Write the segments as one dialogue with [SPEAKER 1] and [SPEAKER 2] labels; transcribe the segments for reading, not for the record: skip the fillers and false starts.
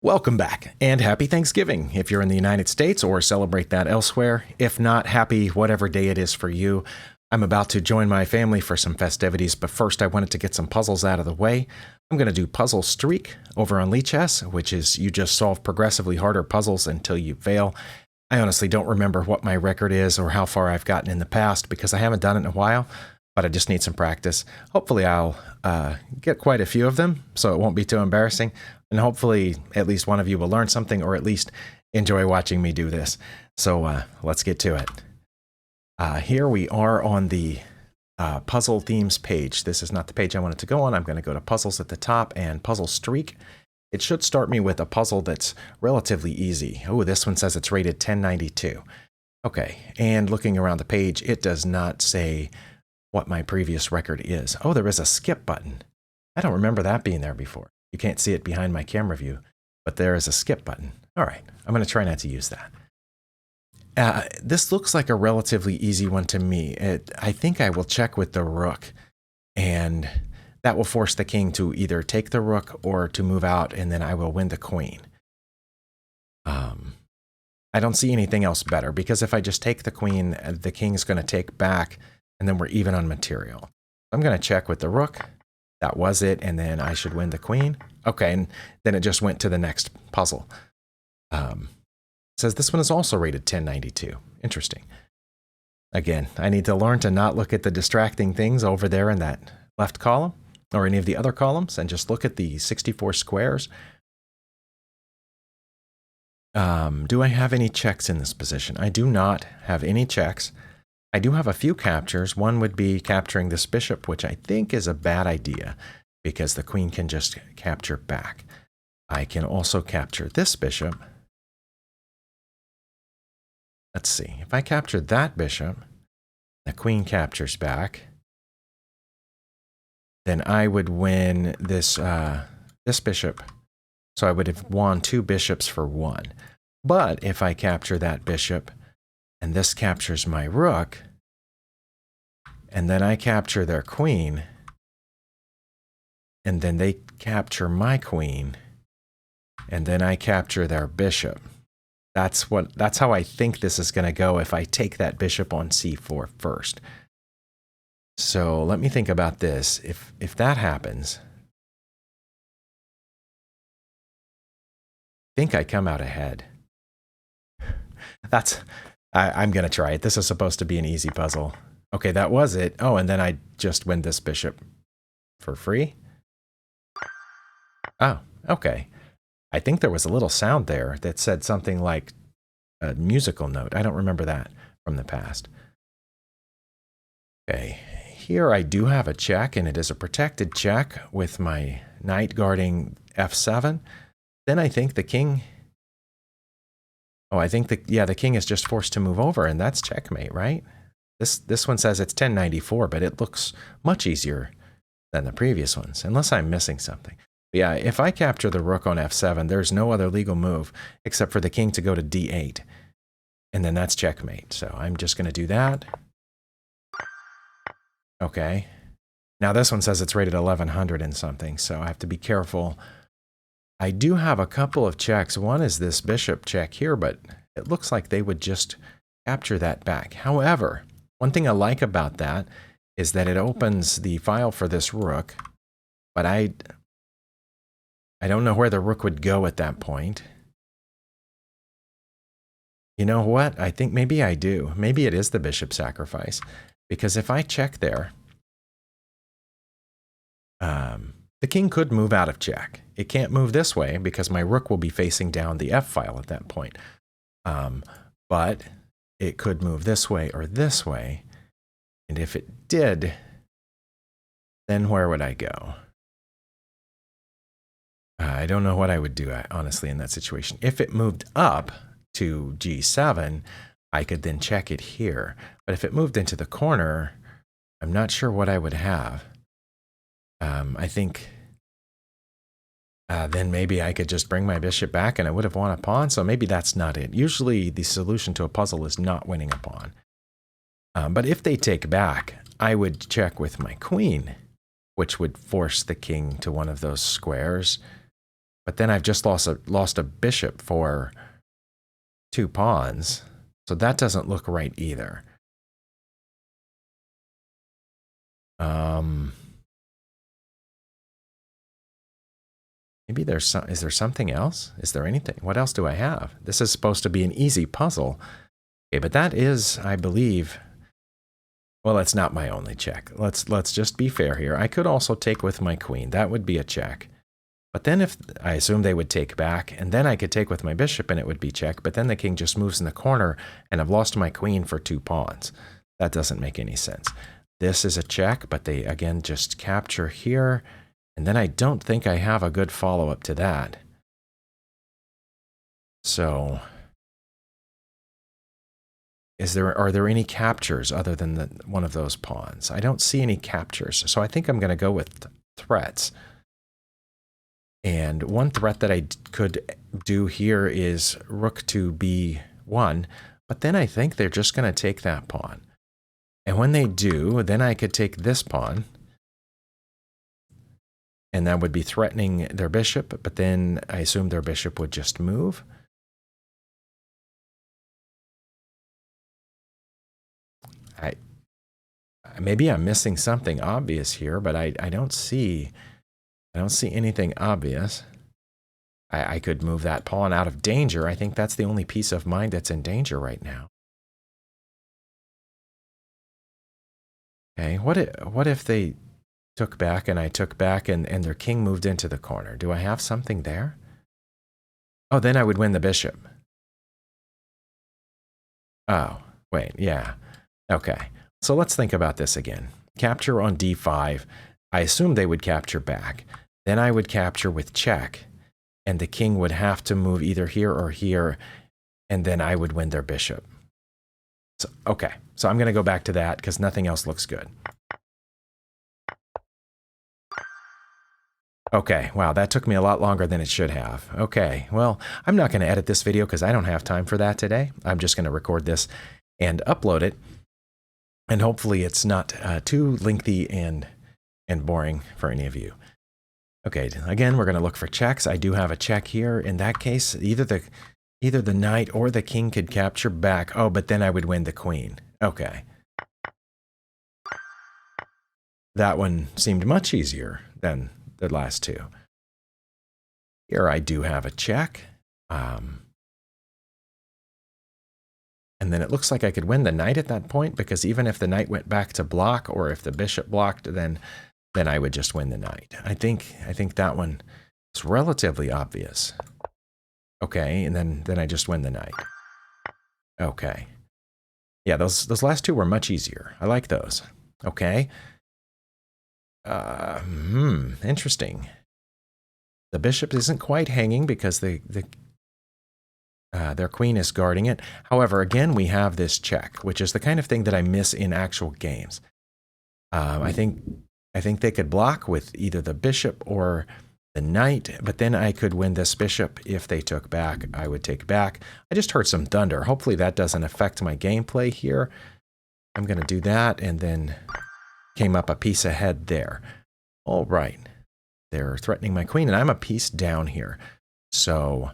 [SPEAKER 1] Welcome back, and happy Thanksgiving if you're in the United States or celebrate that elsewhere. If not, happy whatever day it is for you. I'm about to join my family for some festivities, but first I wanted to get some puzzles out of the way. I'm going to do Puzzle Streak over on Lichess, which is you just solve progressively harder puzzles until you fail. I honestly don't remember what my record is or how far I've gotten in the past because I haven't done it in a while, but I just need some practice. Hopefully I'll get quite a few of them, so it won't be too embarrassing. And hopefully at least one of you will learn something or at least enjoy watching me do this. So let's get to it. Here we are on the puzzle themes page. This is not the page I wanted to go on. I'm going to go to puzzles at the top and puzzle streak. It should start me with a puzzle that's relatively easy. Oh, this one says it's rated 1092. Okay, and looking around the page, it does not say what my previous record is. Oh, there is a skip button. I don't remember that being there before. You can't see it behind my camera view, but there is a skip button. All right, I'm going to try not to use that. This looks like a relatively easy one to me. I think I will check with the rook, and that will force the king to either take the rook or to move out, and then I will win the queen. I don't see anything else better, because if I just take the queen, the king's going to take back, and then we're even on material. I'm going to check with the rook. That was it, and then I should win the queen. Okay, and then it just went to the next puzzle. It says this one is also rated 1092. Interesting. Again, I need to learn to not look at the distracting things over there in that left column, or any of the other columns, and just look at the 64 squares. Do I have any checks in this position? I do not have any checks. I do have a few captures. One would be capturing this bishop, which I think is a bad idea because the queen can just capture back. I can also capture this bishop. Let's see. If I capture that bishop, the queen captures back, then I would win this, this bishop. So I would have won 2 bishops for 1. But if I capture that bishop, and this captures my rook, and then I capture their queen, and then they capture my queen, and then I capture their bishop. That's how I think this is going to go if I take that bishop on c4 first. So let me think about this. If that happens, I think I come out ahead. I'm going to try it. This is supposed to be an easy puzzle. Okay, that was it. Oh, and then I just win this bishop for free. Oh, okay. I think there was a little sound there that said something like a musical note. I don't remember that from the past. Okay, here I do have a check, and it is a protected check with my knight guarding f7. Then I think the king... Oh, I think the king is just forced to move over, and that's checkmate, right? This one says it's 1094, but it looks much easier than the previous ones, unless I'm missing something. But yeah, if I capture the rook on f7, there's no other legal move except for the king to go to d8, and then that's checkmate. So I'm just going to do that. Okay. Now this one says it's rated 1100 and something, so I have to be careful. I do have a couple of checks. One is this bishop check here, but it looks like they would just capture that back. However, one thing I like about that is that it opens the file for this rook, but I don't know where the rook would go at that point. You know what? I think maybe I do. Maybe it is the bishop sacrifice, because if I check there, the king could move out of check. It can't move this way because my rook will be facing down the f file at that point. But it could move this way or this way. And if it did, then where would I go? I don't know what I would do, honestly, in that situation. If it moved up to g7, I could then check it here. But if it moved into the corner, I'm not sure what I would have. I think then maybe I could just bring my bishop back and I would have won a pawn, so maybe that's not it. Usually the solution to a puzzle is not winning a pawn. But if they take back, I would check with my queen, which would force the king to one of those squares. But then I've just lost a bishop for 2 pawns. So that doesn't look right either. Maybe is there something else? Is there anything? What else do I have? This is supposed to be an easy puzzle. Okay, but that is, I believe, well, it's not my only check. Let's just be fair here. I could also take with my queen. That would be a check. But then if I assume they would take back, and then I could take with my bishop and it would be check, but then the king just moves in the corner and I've lost my queen for 2 pawns. That doesn't make any sense. This is a check, but they again just capture here, and then I don't think I have a good follow-up to that. So are there any captures other than one of those pawns? I don't see any captures, so I think I'm going to go with threats. And one threat that I could do here is rook to b1, but then I think they're just going to take that pawn. And when they do, then I could take this pawn, and that would be threatening their bishop, but then I assume their bishop would just move. Maybe I'm missing something obvious here, but I don't see anything obvious. I could move that pawn out of danger. I think that's the only piece of mine that's in danger right now. Okay, what if they took back and I took back and their king moved into the corner? Do I have something there? Oh, then I would win the bishop. Oh, wait, yeah. Okay, so let's think about this again. Capture on d5. I assume they would capture back. Then I would capture with check, and the king would have to move either here or here, and then I would win their bishop. So, okay, so I'm going to go back to that because nothing else looks good. Okay, wow, that took me a lot longer than it should have. Okay, well, I'm not going to edit this video because I don't have time for that today. I'm just going to record this and upload it, and hopefully it's not too lengthy and boring for any of you. Okay, again, we're going to look for checks. I do have a check here. In that case, either the knight or the king could capture back. Oh, but then I would win the queen. Okay. That one seemed much easier than the last two. Here I do have a check. And then it looks like I could win the knight at that point, because even if the knight went back to block, or if the bishop blocked, then I would just win the knight. I think that one is relatively obvious. Okay, and then I just win the knight. Okay. Yeah, those last two were much easier. I like those. Okay. Interesting. The bishop isn't quite hanging because their queen is guarding it. However, again, we have this check, which is the kind of thing that I miss in actual games. I think they could block with either the bishop or the knight, but then I could win this bishop. If they took back, I would take back. I just heard some thunder. Hopefully that doesn't affect my gameplay here. I'm going to do that, and then came up a piece ahead there. All right. They're threatening my queen, and I'm a piece down here. So I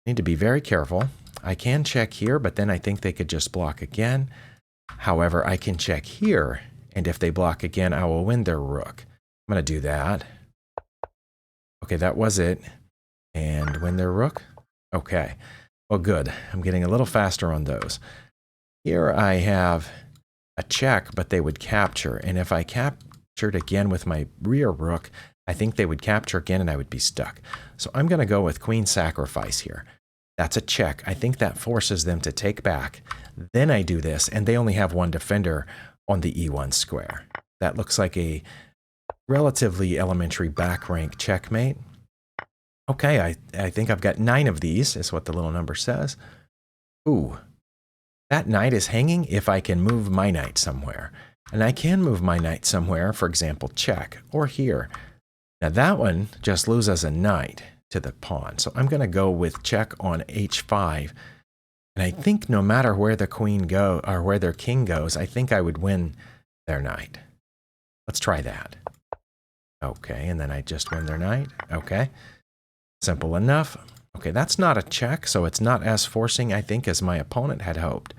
[SPEAKER 1] need to be very careful. I can check here, but then I think they could just block again. However, I can check here, and if they block again, I will win their rook. I'm going to do that. Okay, that was it. And win their rook. Okay. Well, good. I'm getting a little faster on those. Here I have a check, but they would capture. And if I captured again with my rear rook, I think they would capture again and I would be stuck. So I'm going to go with queen sacrifice here. That's a check. I think that forces them to take back. Then I do this, and they only have one defender on the e1 square. That looks like a relatively elementary back rank checkmate. Okay, I think I've got 9 of these, is what the little number says. Ooh, that knight is hanging if I can move my knight somewhere. And I can move my knight somewhere, for example, check, or here. Now that one just loses a knight to the pawn. So I'm going to go with check on h5. And I think no matter where the queen goes, or where their king goes, I think I would win their knight. Let's try that. Okay, and then I just win their knight. Okay. Simple enough. Okay, that's not a check, so it's not as forcing, I think, as my opponent had hoped.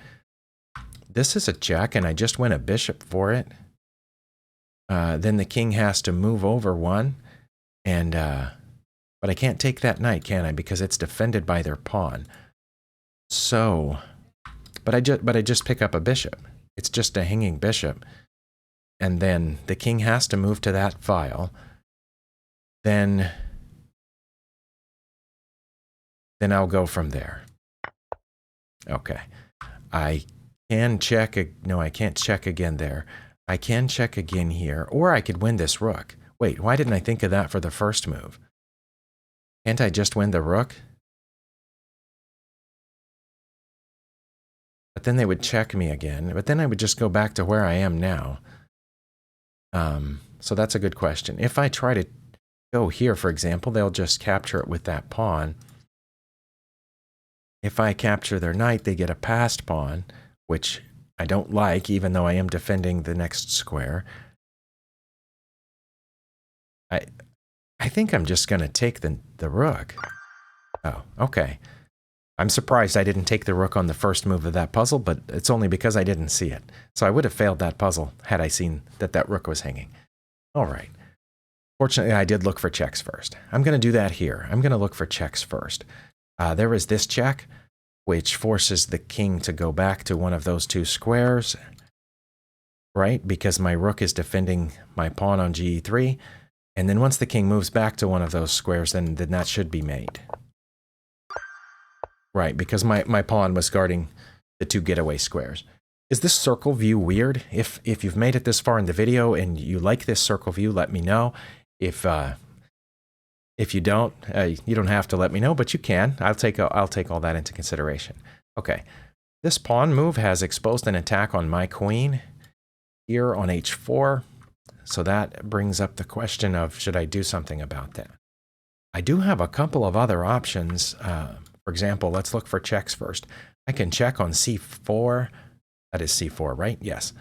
[SPEAKER 1] This is a check, and I just win a bishop for it. Then the king has to move over one, and but I can't take that knight, can I? Because it's defended by their pawn. So, but I just pick up a bishop. It's just a hanging bishop, and then the king has to move to that file. Then I'll go from there. Okay, I can check. No, I can't check again there. I can check again here, or I could win this rook. Wait, why didn't I think of that for the first move? Can't I just win the rook? But then they would check me again, but then I would just go back to where I am now. So that's a good question. If I try to go here, for example, they'll just capture it with that pawn. If I capture their knight, they get a passed pawn, which I don't like, even though I am defending the next square. I think I'm just going to take the rook. Oh, okay. I'm surprised I didn't take the rook on the first move of that puzzle, but it's only because I didn't see it. So I would have failed that puzzle had I seen that rook was hanging. All right. Fortunately, I did look for checks first. I'm going to do that here. I'm going to look for checks first. There is this check, which forces the king to go back to one of those two squares, right? Because my rook is defending my pawn on ge3. And then once the king moves back to one of those squares, then that should be mate. Right, because my pawn was guarding the two getaway squares. Is this circle view weird? If you've made it this far in the video and you like this circle view, let me know. If you don't have to let me know, but you can. I'll take all that into consideration. Okay, this pawn move has exposed an attack on my queen here on h4. So that brings up the question of, should I do something about that? I do have a couple of other options. For example, let's look for checks first. I can check on c4. That is c4, right? Yes.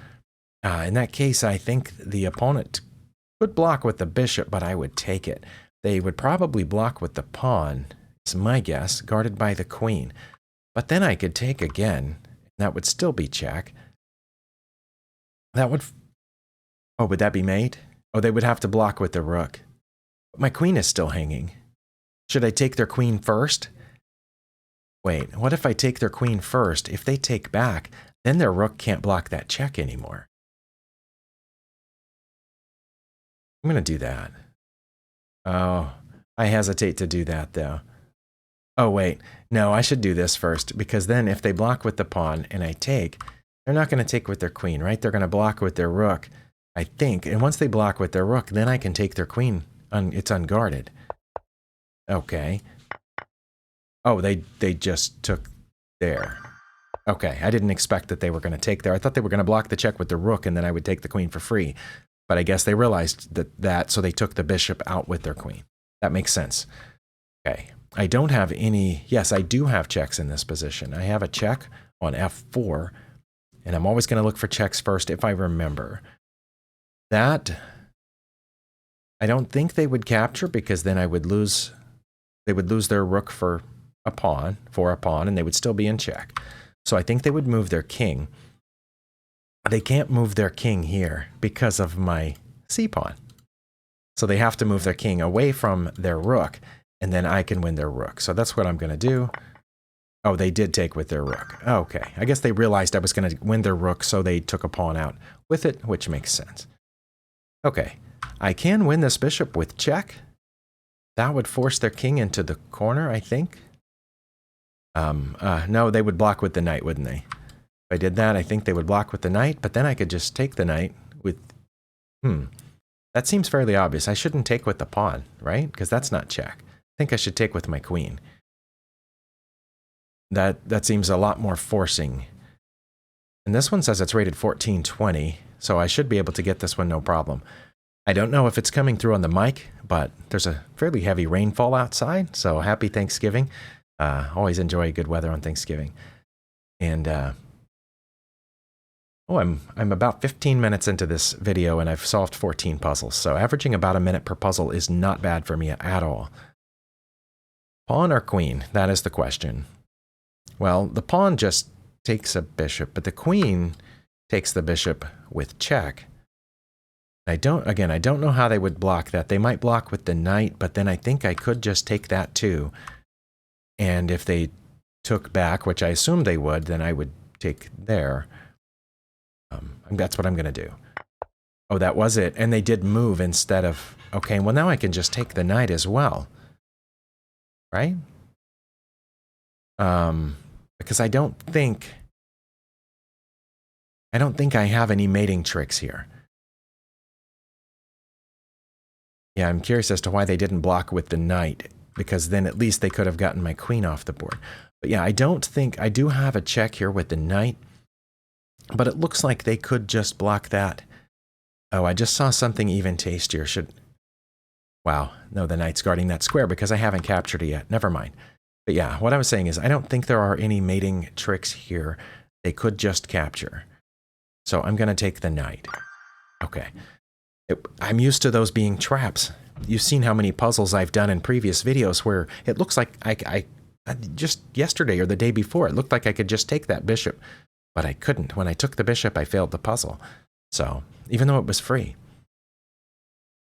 [SPEAKER 1] In that case, I think the opponent could block with the bishop, but I would take it. They would probably block with the pawn, it's my guess, guarded by the queen. But then I could take again, and that would still be check. That would... Oh, would that be mate? Oh, they would have to block with the rook. But my queen is still hanging. Should I take their queen first? Wait, what if I take their queen first? If they take back, then their rook can't block that check anymore. I'm going to do that. Oh, I hesitate to do that, though. Oh, wait. No, I should do this first, because then if they block with the pawn and I take, they're not going to take with their queen, right? They're going to block with their rook, I think. And once they block with their rook, then I can take their queen. It's unguarded. Okay. Oh, they just took there. Okay, I didn't expect that they were going to take there. I thought they were going to block the check with the rook, and then I would take the queen for free. But I guess they realized that, so they took the bishop out with their queen. That makes sense. Okay, I don't have any... Yes, I do have checks in this position. I have a check on f4, and I'm always going to look for checks first if I remember. That, I don't think they would capture, because then I would lose... They would lose their rook for a pawn, and they would still be in check. So I think they would move their king. They can't move their king here because of my c-pawn. So they have to move their king away from their rook, and then I can win their rook. So that's what I'm going to do. Oh, they did take with their rook. Okay, I guess they realized I was going to win their rook, so they took a pawn out with it, which makes sense. Okay, I can win this bishop with check. That would force their king into the corner, I think. No, they would block with the knight, wouldn't they? If I did that, I think they would block with the knight, but then I could just take the knight with... That seems fairly obvious. I shouldn't take with the pawn, right? Because that's not check. I think I should take with my queen. That seems a lot more forcing. And this one says it's rated 1420, so I should be able to get this one no problem. I don't know if it's coming through on the mic, but there's a fairly heavy rainfall outside, so happy Thanksgiving. Always enjoy good weather on Thanksgiving. And I'm about 15 minutes into this video, and I've solved 14 puzzles, so averaging about a minute per puzzle is not bad for me at all. Pawn or queen? That is the question. Well, the pawn just takes a bishop, but the queen takes the bishop with check. I don't know how they would block that. They might block with the knight, but then I think I could just take that too. And if they took back, which I assume they would, then I would take there. That's what I'm going to do. Oh, that was it. And they did move instead of... Okay, well now I can just take the knight as well. Right? Because I don't think I have any mating tricks here. Yeah, I'm curious as to why they didn't block with the knight, because then at least they could have gotten my queen off the board. But yeah, I don't think... I do have a check here with the knight, but it looks like they could just block that. Oh, I just saw something even tastier. Wow, no, the knight's guarding that square because I haven't captured it yet. Never mind. But yeah, what I was saying is I don't think there are any mating tricks here. They could just capture. So I'm going to take the knight. Okay. I'm used to those being traps. You've seen how many puzzles I've done in previous videos where it looks like I just yesterday or the day before, it looked like I could just take that bishop, but I couldn't. When I took the bishop, I failed the puzzle. So even though it was free.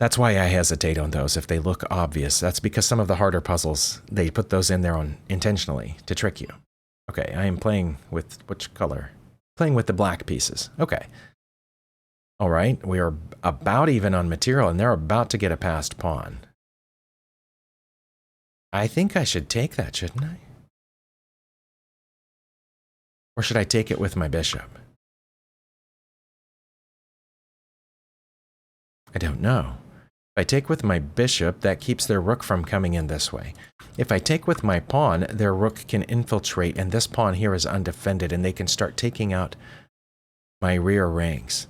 [SPEAKER 1] That's why I hesitate on those if they look obvious. That's because some of the harder puzzles, they put those in there intentionally to trick you. Okay, I am playing with which color? Playing with the black pieces. Okay. All right, we are about even on material, and they're about to get a passed pawn. I think I should take that, shouldn't I? Or should I take it with my bishop? I don't know. If I take with my bishop, that keeps their rook from coming in this way. If I take with my pawn, their rook can infiltrate, and this pawn here is undefended, and they can start taking out my rear ranks.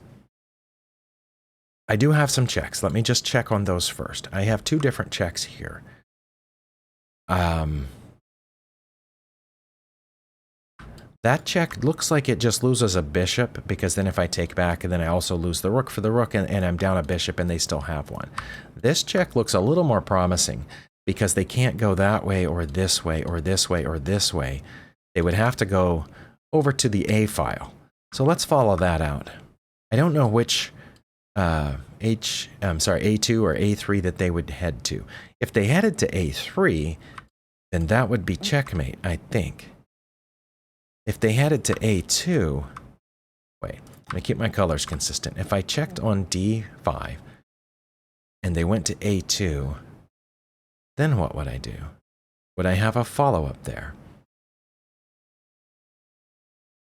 [SPEAKER 1] I do have some checks. Let me just check on those first. I have two different checks here. That check looks like it just loses a bishop, because then if I take back, then I also lose the rook for the rook, and I'm down a bishop, and they still have one. This check looks a little more promising, because they can't go that way, or this way, or this way, or this way. They would have to go over to the A file. So let's follow that out. I don't know which A2 or A3 that they would head to. If they headed to A3, then that would be checkmate, I think. If they headed to A2, wait, let me keep my colors consistent. If I checked on D5 and they went to A2, then what would I do? Would I have a follow-up there?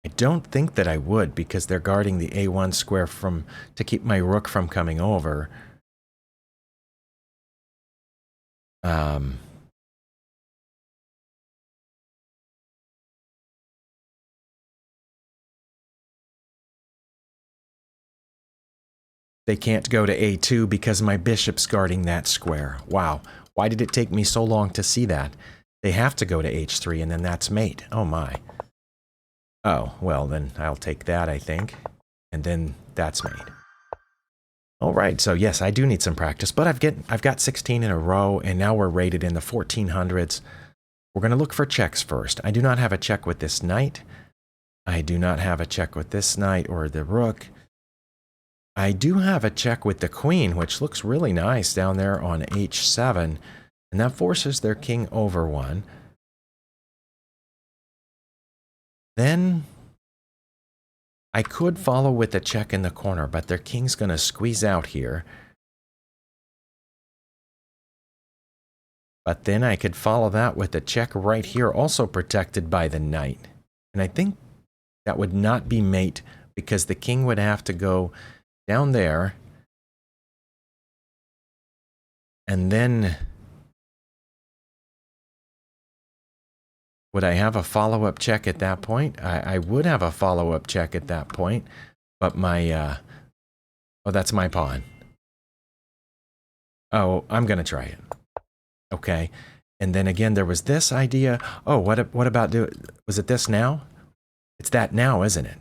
[SPEAKER 1] I don't think that I would, because they're guarding the A1 square to keep my rook from coming over. They can't go to A2 because my bishop's guarding that square. Wow. Why did it take me so long to see that? They have to go to H3, and then that's mate. Oh my. Oh, well, then I'll take that, I think. And then that's mate. All right, so yes, I do need some practice, but I've got 16 in a row, and now we're rated in the 1400s. We're going to look for checks first. I do not have a check with this knight. I do not have a check with this knight or the rook. I do have a check with the queen, which looks really nice down there on H7, and that forces their king over one. Then I could follow with a check in the corner, but their king's going to squeeze out here. But then I could follow that with a check right here, also protected by the knight. And I think that would not be mate, because the king would have to go down there. And then would I have a follow-up check at that point? I would have a follow-up check at that point, but my, oh, that's my pawn. Oh, I'm going to try it. Okay. And then again, there was this idea. Oh, what about was it this now? It's that now, isn't it?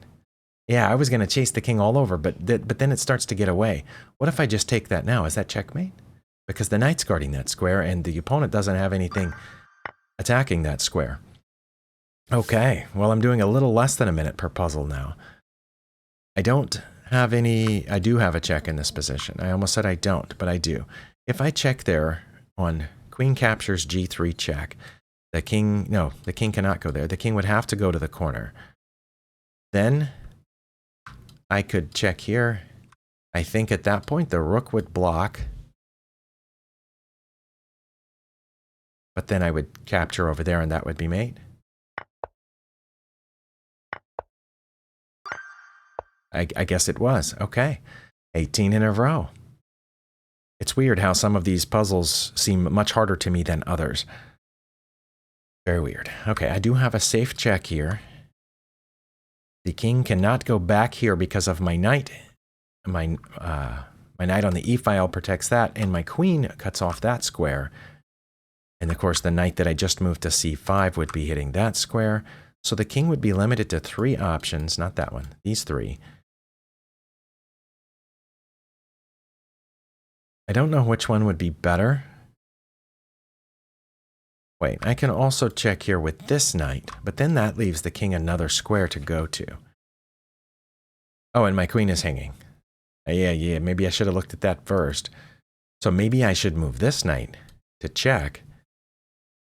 [SPEAKER 1] Yeah, I was going to chase the king all over, but then it starts to get away. What if I just take that now? Is that checkmate? Because the knight's guarding that square, and the opponent doesn't have anything attacking that square. Okay, well, I'm doing a little less than a minute per puzzle now. I don't have any... I do have a check in this position. I almost said I don't, but I do. If I check there on queen captures g3 check, the king... No, the king cannot go there. The king would have to go to the corner. Then I could check here. I think at that point the rook would block. But then I would capture over there and that would be mate. I guess it was. Okay. 18 in a row. It's weird how some of these puzzles seem much harder to me than others. Very weird. Okay, I do have a safe check here. The king cannot go back here because of my knight. My knight on the e-file protects that, and my queen cuts off that square. And of course, the knight that I just moved to c5 would be hitting that square. So the king would be limited to 3 options, not that one, these 3. I don't know which one would be better. Wait, I can also check here with this knight, but then that leaves the king another square to go to. Oh, and my queen is hanging. Yeah, maybe I should have looked at that first. So maybe I should move this knight to check,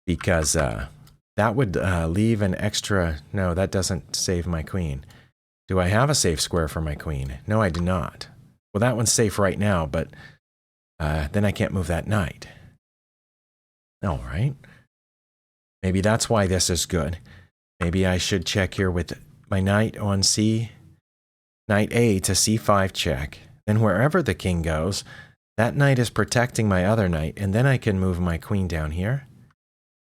[SPEAKER 1] because that would leave an extra... No, that doesn't save my queen. Do I have a safe square for my queen? No, I do not. Well, that one's safe right now, but then I can't move that knight. All right. Maybe that's why this is good. Maybe I should check here with my knight on knight A to c5 check. Then wherever the king goes, that knight is protecting my other knight, and then I can move my queen down here.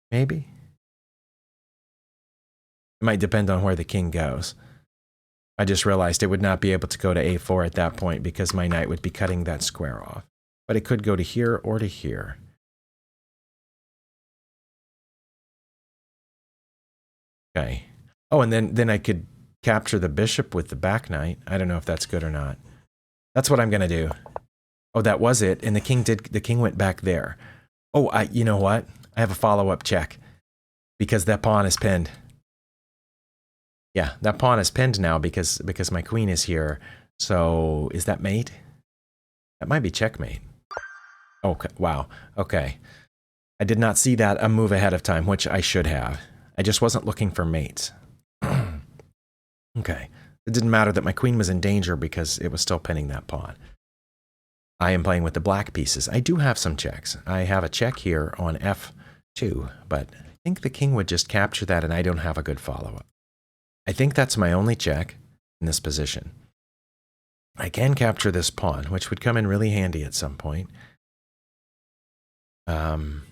[SPEAKER 1] Maybe. It might depend on where the king goes. I just realized it would not be able to go to a4 at that point because my knight would be cutting that square off. But it could go to here or to here. Okay. Oh, and then I could capture the bishop with the back knight. I don't know if that's good or not. That's what I'm going to do. Oh, that was it. And the king went back there. Oh, you know what? I have a follow-up check because that pawn is pinned. Yeah, that pawn is pinned now because my queen is here. So is that mate? That might be checkmate. Okay, wow. Okay. I did not see that a move ahead of time, which I should have. I just wasn't looking for mates. Okay. It didn't matter that my queen was in danger because it was still pinning that pawn. I am playing with the black pieces. I do have some checks. I have a check here on f2, but I think the king would just capture that and I don't have a good follow-up. I think that's my only check in this position. I can capture this pawn, which would come in really handy at some point.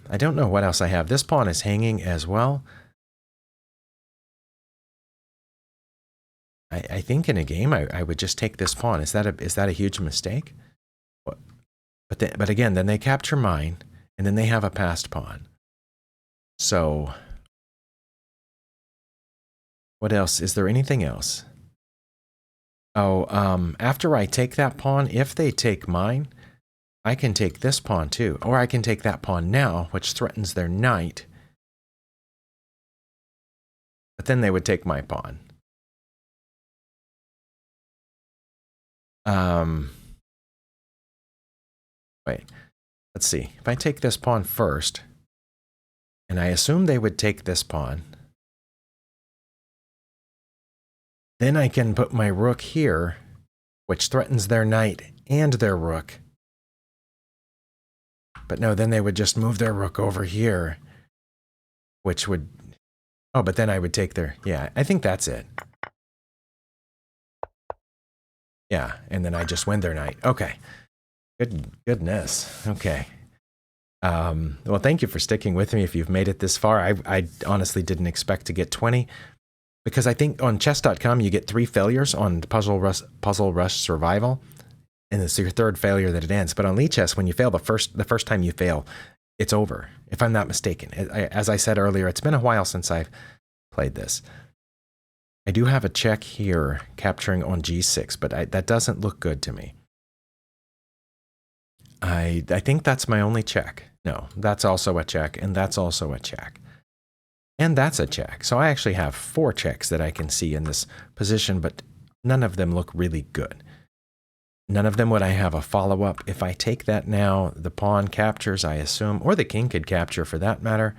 [SPEAKER 1] I don't know what else I have. This pawn is hanging as well. I think in a game I would just take this pawn. Is that a huge mistake? But again, then they capture mine, and then they have a passed pawn. So what else? Is there anything else? Oh, after I take that pawn, if they take mine, I can take this pawn too. Or I can take that pawn now, which threatens their knight. But then they would take my pawn. Wait, let's see. If I take this pawn first, and I assume they would take this pawn, then I can put my rook here, which threatens their knight and their rook. But no, then they would just move their rook over here, which would... Oh, but then I would take their... Yeah, I think that's it. Yeah, and then I just win their knight. Okay. Goodness. Okay. Well, thank you for sticking with me if you've made it this far. I honestly didn't expect to get 20, because I think on chess.com you get 3 failures on Puzzle Rush Survival, and it's your 3rd failure that it ends. But on Lichess, when you fail the first time you fail, it's over, if I'm not mistaken. As I said earlier, it's been a while since I've played this. I do have a check here, capturing on g6, but that doesn't look good to me. I think that's my only check. No, that's also a check, and that's also a check. And that's a check. So I actually have 4 checks that I can see in this position, but none of them look really good. None of them would I have a follow-up. If I take that now, the pawn captures, I assume, or the king could capture for that matter.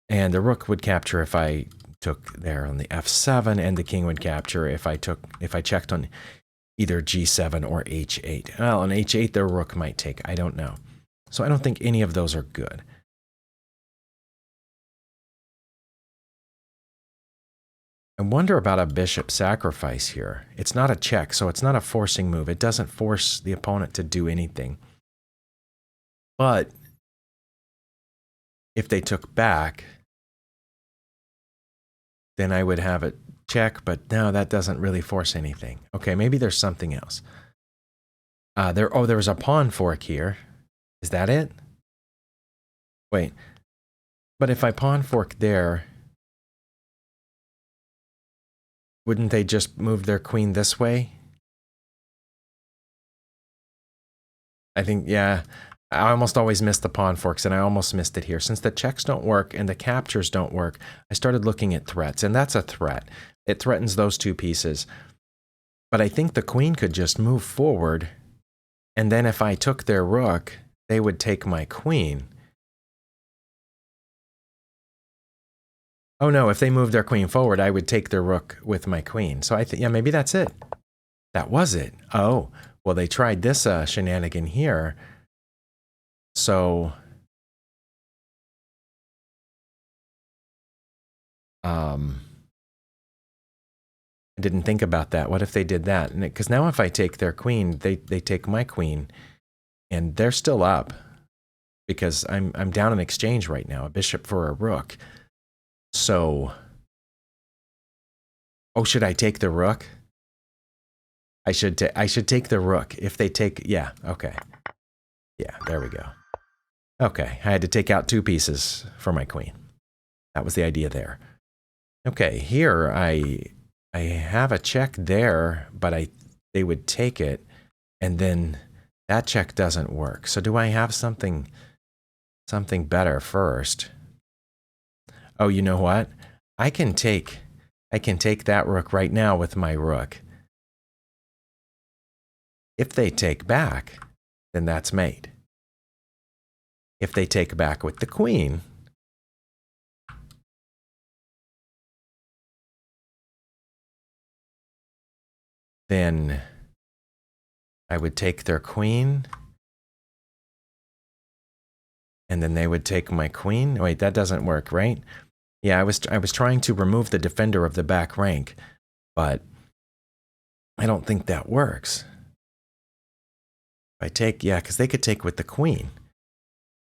[SPEAKER 1] And the rook would capture if I took there on the f7, and the king would capture if I checked on either g7 or h8. Well, on h8, the rook might take. I don't know. So I don't think any of those are good. I wonder about a bishop sacrifice here. It's not a check, so it's not a forcing move. It doesn't force the opponent to do anything. But if they took back, then I would have a check, but no, that doesn't really force anything. Okay, maybe there's something else. There was a pawn fork here. Is that it? Wait. But if I pawn fork there, wouldn't they just move their queen this way? I think, yeah. I almost always miss the pawn forks, and I almost missed it here. Since the checks don't work and the captures don't work, I started looking at threats, and that's a threat. It threatens those 2 pieces. But I think the queen could just move forward, and then if I took their rook, they would take my queen. Oh no, if they moved their queen forward, I would take their rook with my queen. So I think, yeah, maybe that's it. That was it. Oh, well, they tried this shenanigan here. So, I didn't think about that. What if they did that? Because now if I take their queen, they take my queen, and they're still up because I'm down in exchange right now, a bishop for a rook. So, oh, should I take the rook? I should take the rook. If they take, yeah, okay. Yeah, there we go. Okay, I had to take out 2 pieces for my queen. That was the idea there. Okay, here I have a check there, but they would take it, and then that check doesn't work. So do I have something better first? Oh, you know what? I can take that rook right now with my rook. If they take back, then that's mate. If they take back with the queen, then I would take their queen, and then they would take my queen. Wait, that doesn't work, right? Yeah, I was trying to remove the defender of the back rank, but I don't think that works. If I take, yeah, because they could take with the queen.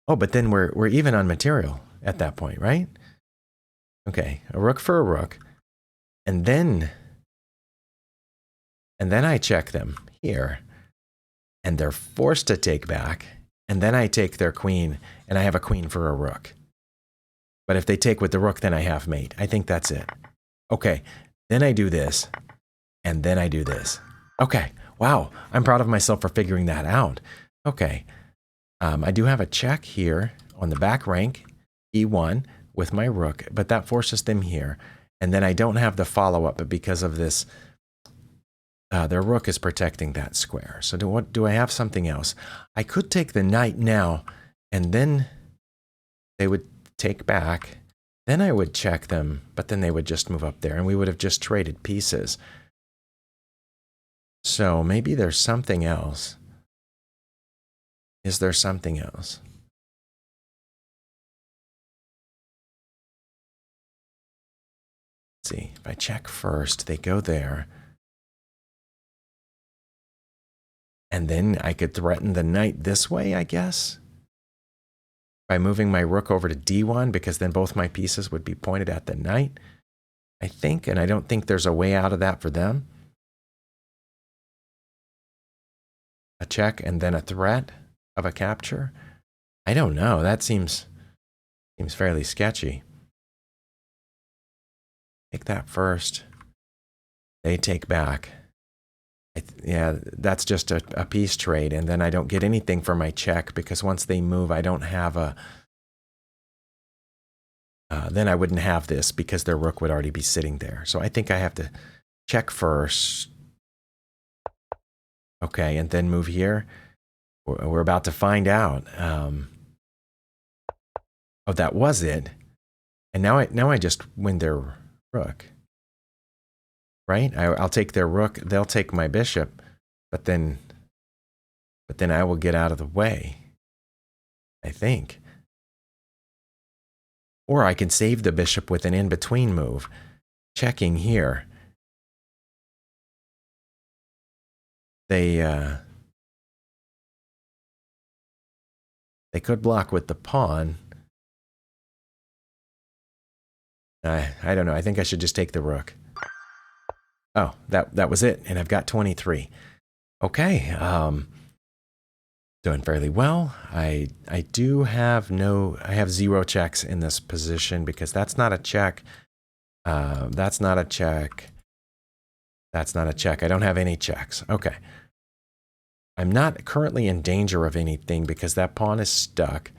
[SPEAKER 1] Oh, but then we're even on material at that point, right? Okay, a rook for a rook, and then I check them here, and they're forced to take back, and then I take their queen, and I have a queen for a rook. But if they take with the rook, then I have mate. I think that's it. Okay, then I do this, and then I do this. Okay, wow, I'm proud of myself for figuring that out. Okay, I do have a check here on the back rank, e1, with my rook, but that forces them here. And then I don't have the follow-up, but because of this, their rook is protecting that square. So do I have something else? I could take the knight now, and then they would take back. Then I would check them, but then they would just move up there, and we would have just traded pieces. So maybe there's something else. Is there something else? Let's see, if I check first, they go there. And then I could threaten the knight this way, I guess, by moving my rook over to d1, because then both my pieces would be pointed at the knight, I think, and I don't think there's a way out of that for them. A check and then a threat of a capture? I don't know. That seems fairly sketchy. Take that first. They take back. Yeah, that's just a piece trade, and then I don't get anything for my check, because once they move, I don't have a then I wouldn't have this because their rook would already be sitting there. So I think I have to check first. Okay, and then move here. We're about to find out. Oh, that was it. And now I just win their rook. Right? I'll take their rook. They'll take my bishop. But then I will get out of the way. I think. Or I can save the bishop with an in-between move. Checking here. They could block with the pawn. I don't know. I think I should just take the rook. Oh, that was it. And I've got 23. Okay. Doing fairly well. I do have I have 0 checks in this position because that's not a check. That's not a check. That's not a check. I don't have any checks. Okay. I'm not currently in danger of anything because that pawn is stuck.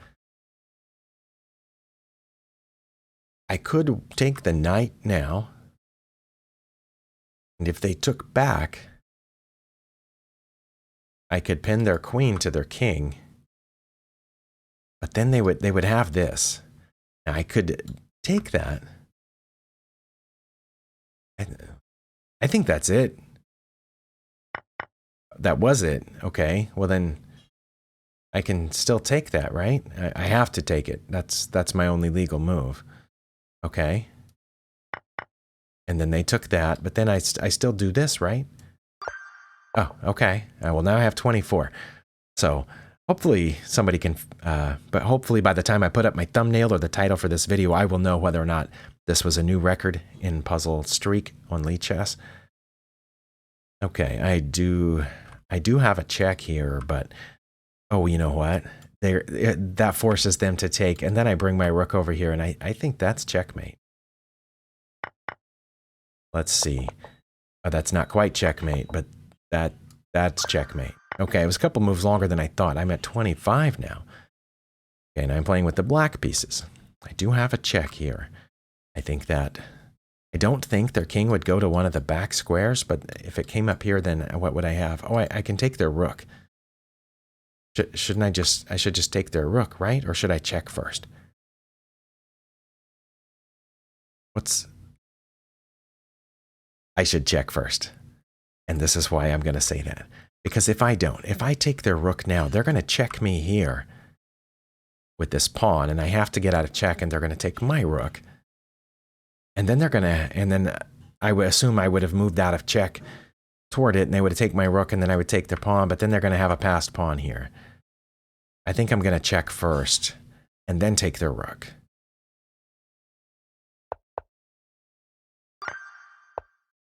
[SPEAKER 1] I could take the knight now. And if they took back, I could pin their queen to their king. But then they would have this. Now I could take that. I think that's it. That was it. Okay. Well then I can still take that, right? I have to take it. That's my only legal move. Okay. And then they took that, but then I still do this, right? Oh, okay. Well, now I have 24. So hopefully somebody can, but hopefully by the time I put up my thumbnail or the title for this video, I will know whether or not this was a new record in Puzzle Streak on Lichess. Okay, I do have a check here, but oh, you know what? That forces them to take, and then I bring my rook over here, and I think that's checkmate. Let's see. Oh, that's not quite checkmate, but that's checkmate. Okay, it was a couple moves longer than I thought. I'm at 25 now. Okay, and I'm playing with the black pieces. I do have a check here. I don't think their king would go to one of the back squares, but if it came up here, then what would I have? Oh, I can take their rook. Shouldn't I should just take their rook, right? Or should I check first? I should check first. And this is why I'm going to say that. Because if I take their rook now, they're going to check me here with this pawn, and I have to get out of check, and they're going to take my rook. And then I would assume I would have moved out of check toward it, and they would take my rook, and then I would take the pawn, but then they're going to have a passed pawn here. I think I'm going to check first, and then take their rook.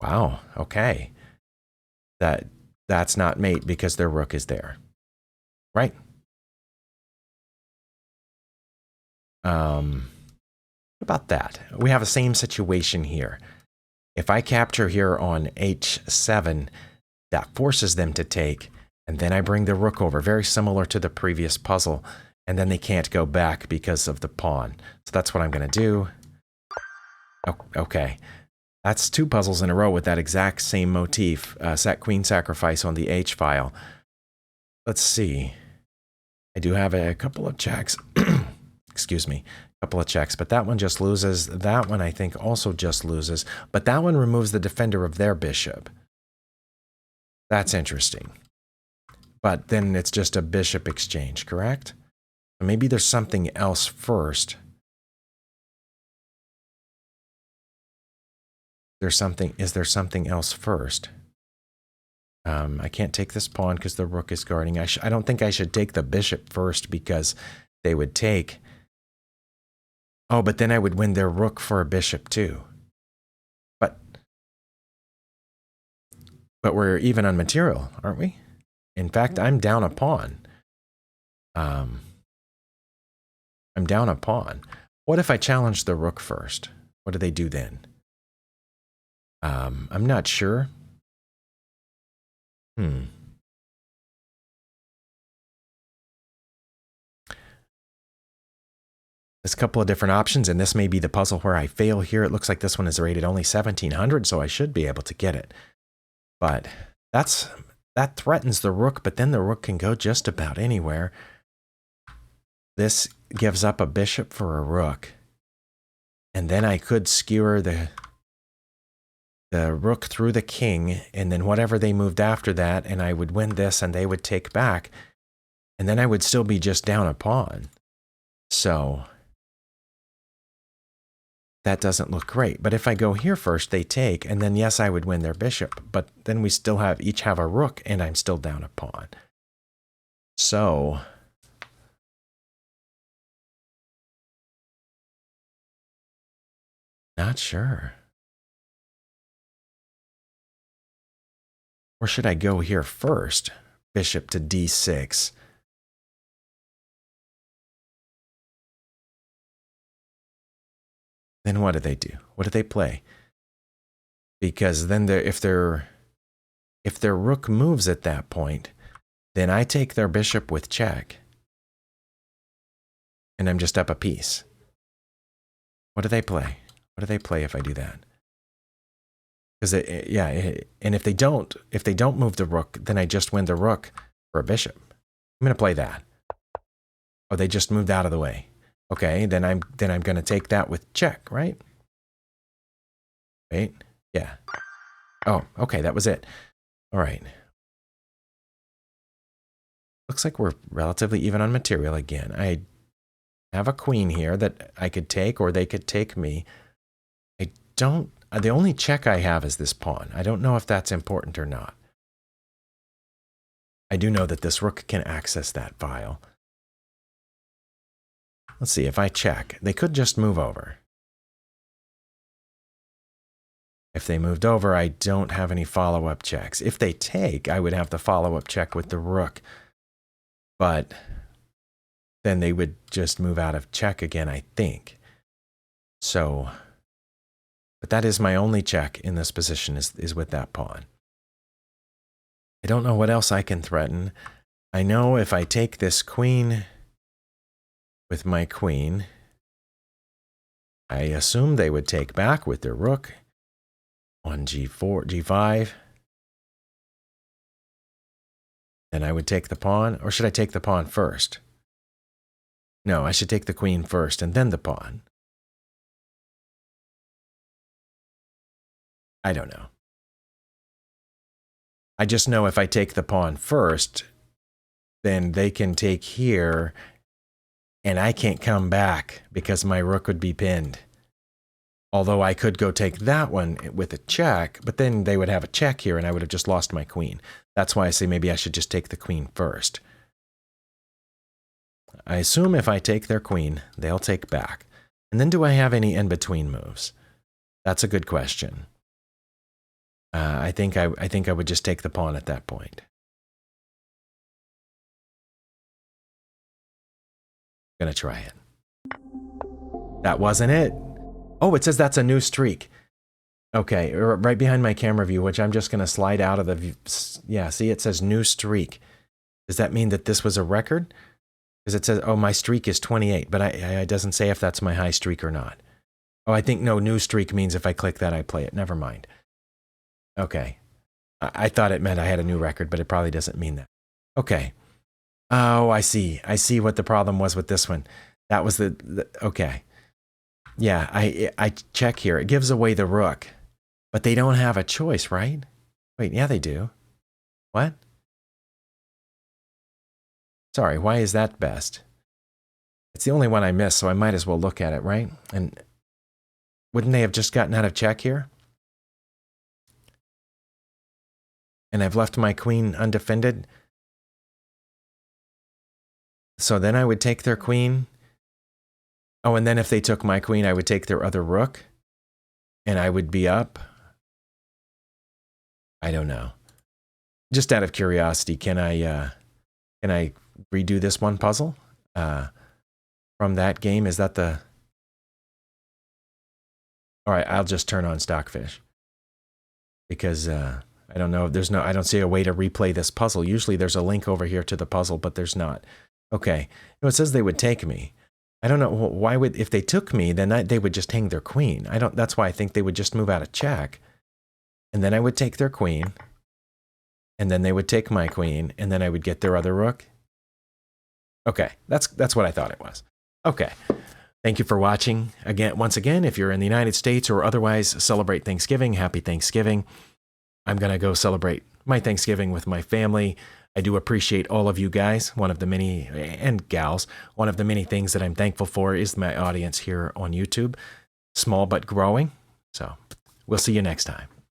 [SPEAKER 1] Wow, okay. That's not mate because their rook is there. Right? What about that? We have the same situation here. If I capture here on h7, that forces them to take, and then I bring the rook over, very similar to the previous puzzle, and then they can't go back because of the pawn. So that's what I'm going to do. Oh, okay. That's 2 puzzles in a row with that exact same motif, queen sacrifice on the H file. Let's see. I do have a couple of checks. Excuse me. A couple of checks, but that one just loses. That one I think also just loses, but that one removes the defender of their bishop. That's interesting. But then it's just a bishop exchange, correct? Maybe there's something else first. Is there something else first? I can't take this pawn because the rook is guarding. I don't think I should take the bishop first because they would take. Oh, but then I would win their rook for a bishop too. But we're even on material, aren't we? In fact, I'm down a pawn. I'm down a pawn. What if I challenge the rook first? What do they do then? I'm not sure. There's a couple of different options, and this may be the puzzle where I fail here. It looks like this one is rated only 1700, so I should be able to get it. But that threatens the rook, but then the rook can go just about anywhere. This gives up a bishop for a rook. And then I could skewer the rook through the king, and then whatever they moved after that, and I would win this, and they would take back. And then I would still be just down a pawn. So that doesn't look great. But if I go here first, they take, and then yes, I would win their bishop. But then we still each have a rook, and I'm still down a pawn. So not sure. Or should I go here first? Bishop to d6. Then what do they do? What do they play? Because then if their rook moves at that point, then I take their bishop with check. And I'm just up a piece. What do they play? What do they play if I do that? Because and if they don't move the rook, then I just win the rook for a bishop. I'm going to play that. Oh, they just moved out of the way. Okay, then I'm going to take that with check, right? Wait, yeah. Oh, okay, that was it. All right. Looks like we're relatively even on material again. I have a queen here that I could take, or they could take me. The only check I have is this pawn. I don't know if that's important or not. I do know that this rook can access that file. Let's see, if I check, they could just move over. If they moved over, I don't have any follow-up checks. If they take, I would have the follow-up check with the rook. But then they would just move out of check again, I think. So, but that is my only check in this position is with that pawn. I don't know what else I can threaten. I know if I take this queen with my queen, I assume they would take back with their rook on g4, g5. Then I would take the pawn, or should I take the pawn first? No, I should take the queen first and then the pawn. I don't know. I just know if I take the pawn first, then they can take here, and I can't come back because my rook would be pinned. Although I could go take that one with a check, but then they would have a check here and I would have just lost my queen. That's why I say maybe I should just take the queen first. I assume if I take their queen, they'll take back. And then do I have any in-between moves? That's a good question. I think I would just take the pawn at that point. Gonna try it. That wasn't it. Oh, it says that's a new streak. Okay, right behind my camera view, which I'm just gonna slide out of the view. Yeah, see, it says new streak. Does that mean that this was a record? Because it says, oh, my streak is 28, but it doesn't say if that's my high streak or not. Oh, I think no, new streak means if I click that, I play it. Never mind. Okay. I thought it meant I had a new record, but it probably doesn't mean that. Okay. Oh, I see. I see what the problem was with this one. That was okay. Yeah, I check here. It gives away the rook, but they don't have a choice, right? Wait, yeah, they do. What? Sorry, why is that best? It's the only one I missed, so I might as well look at it, right? And wouldn't they have just gotten out of check here? And I've left my queen undefended. So then I would take their queen. Oh, and then if they took my queen, I would take their other rook. And I would be up. I don't know. Just out of curiosity, can I redo this one puzzle from that game? Is that the... All right, I'll just turn on Stockfish. Because... I don't know. I don't see a way to replay this puzzle. Usually there's a link over here to the puzzle, but there's not. Okay. It says they would take me. I don't know why would, if they took me, then they would just hang their queen. That's why I think they would just move out a check. And then I would take their queen. And then they would take my queen. And then I would get their other rook. Okay, that's what I thought it was. Okay. Thank you for watching. Once again, if you're in the United States or otherwise celebrate Thanksgiving, happy Thanksgiving. I'm going to go celebrate my Thanksgiving with my family. I do appreciate all of you guys. One of the many, and gals, one of the many things that I'm thankful for is my audience here on YouTube. Small but growing. So we'll see you next time.